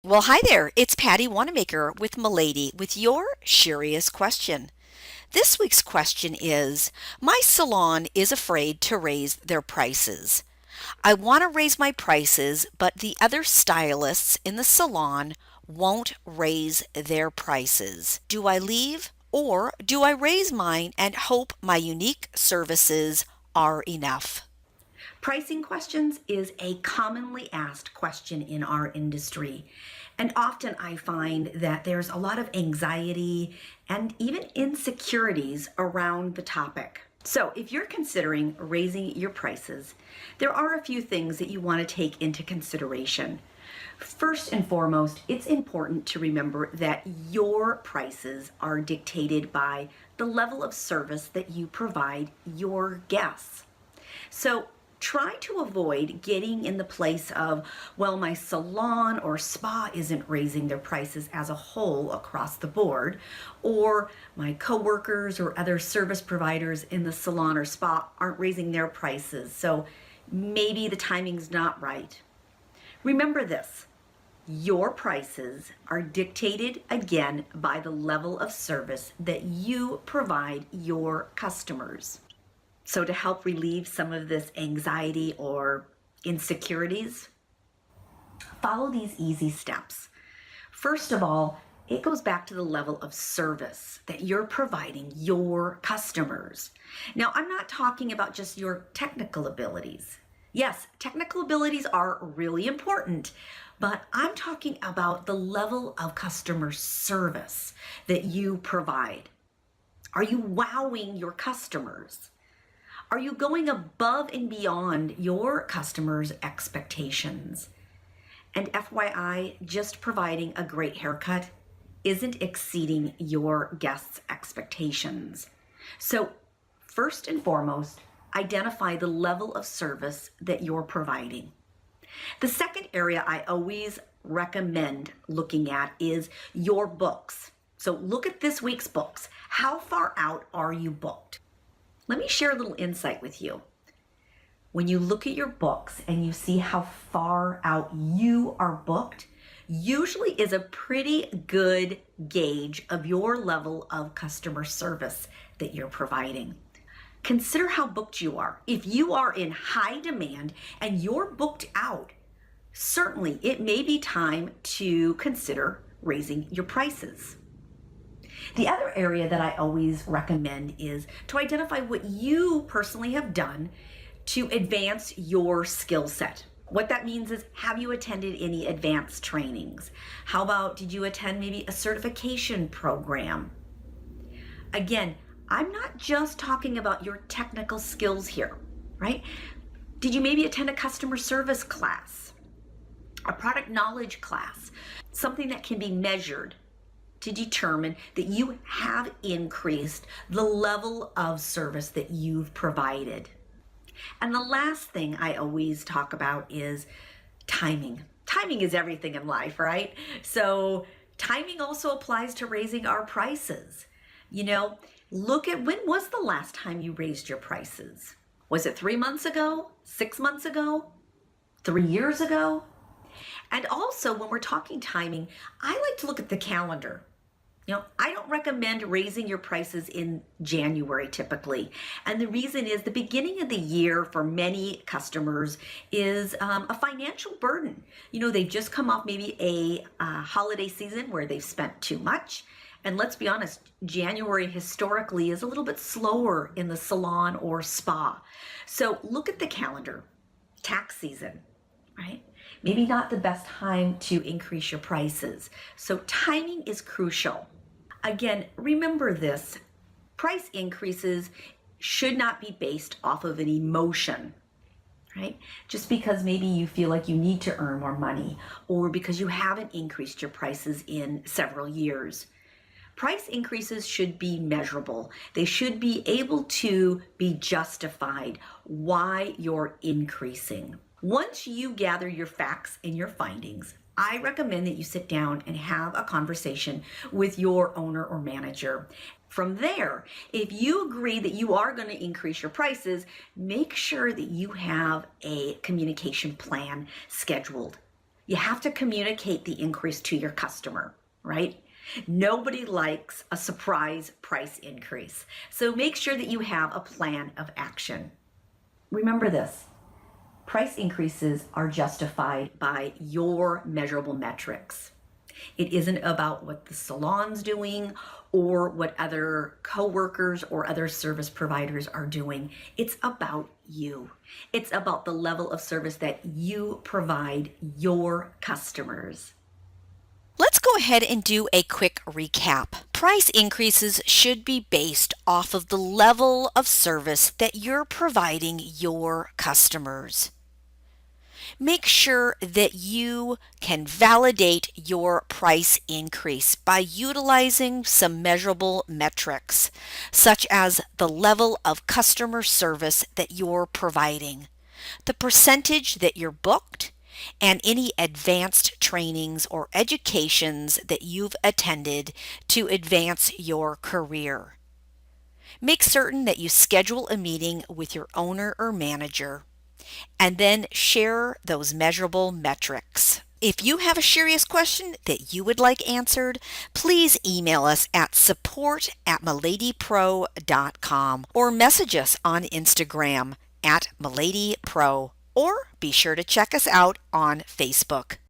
Well, hi there. It's Patty Wanamaker with Milady with your Shearious question. This week's question is my salon is afraid to raise their prices. I want to raise my prices, but the other stylists in the salon won't raise their prices. Do I leave or do I raise mine and hope my unique services are enough? Pricing questions is a commonly asked question in our industry. And often I find that there's a lot of anxiety and even insecurities around the topic. So, if you're considering raising your prices, there are a few things that you want to take into consideration. First and foremost, it's important to remember that your prices are dictated by the level of service that you provide your guests. So try to avoid getting in the place of, well, my salon or spa isn't raising their prices as a whole across the board, or my coworkers or other service providers in the salon or spa aren't raising their prices, so maybe the timing's not right. Remember this. Your prices are dictated again by the level of service that you provide your customers. So to help relieve some of this anxiety or insecurities, follow these easy steps. First of all, it goes back to the level of service that you're providing your customers. Now, I'm not talking about just your technical abilities. Yes, technical abilities are really important, but I'm talking about the level of customer service that you provide. Are you wowing your customers? Are you going above and beyond your customers' expectations? And FYI, just providing a great haircut isn't exceeding your guests' expectations. So, first and foremost, identify the level of service that you're providing. The second area I always recommend looking at is your books. So, look at this week's books. How far out are you booked? Let me share a little insight with you. When you look at your books and you see how far out you are booked, usually is a pretty good gauge of your level of customer service that you're providing. Consider how booked you are. If you are in high demand and you're booked out, certainly it may be time to consider raising your prices. The other area that I always recommend is to identify what you personally have done to advance your skill set. What that means is, have you attended any advanced trainings? How about, did you attend maybe a certification program? Again, I'm not just talking about your technical skills here, right? Did you maybe attend a customer service class, a product knowledge class, something that can be measured to determine that you have increased the level of service that you've provided? And the last thing I always talk about is timing. Timing is everything in life, right? So timing also applies to raising our prices. Look at, when was the last time you raised your prices? Was it 3 months ago, 6 months ago, 3 years ago? And also, when we're talking timing, I like to look at the calendar. I don't recommend raising your prices in January typically. And the reason is, the beginning of the year for many customers is a financial burden. They've just come off maybe a holiday season where they've spent too much. And let's be honest, January historically is a little bit slower in the salon or spa. So look at the calendar. Tax season, right? Maybe not the best time to increase your prices. So timing is crucial. Again, remember this. Price increases should not be based off of an emotion, right? Just because maybe you feel like you need to earn more money, or because you haven't increased your prices in several years. Price increases should be measurable. They should be able to be justified why you're increasing. Once you gather your facts and your findings, I recommend that you sit down and have a conversation with your owner or manager. From there, if you agree that you are going to increase your prices, make sure that you have a communication plan scheduled. You have to communicate the increase to your customer, right? Nobody likes a surprise price increase. So make sure that you have a plan of action. Remember this. Price increases are justified by your measurable metrics. It isn't about what the salon's doing or what other coworkers or other service providers are doing. It's about you. It's about the level of service that you provide your customers. Let's go ahead and do a quick recap. Price increases should be based off of the level of service that you're providing your customers. Make sure that you can validate your price increase by utilizing some measurable metrics, such as the level of customer service that you're providing, the percentage that you're booked, and any advanced trainings or educations that you've attended to advance your career. Make certain that you schedule a meeting with your owner or manager and then share those measurable metrics. If you have a Shearious question that you would like answered, please email us at support@miladypro.com or message us on Instagram @miladypro, or be sure to check us out on Facebook.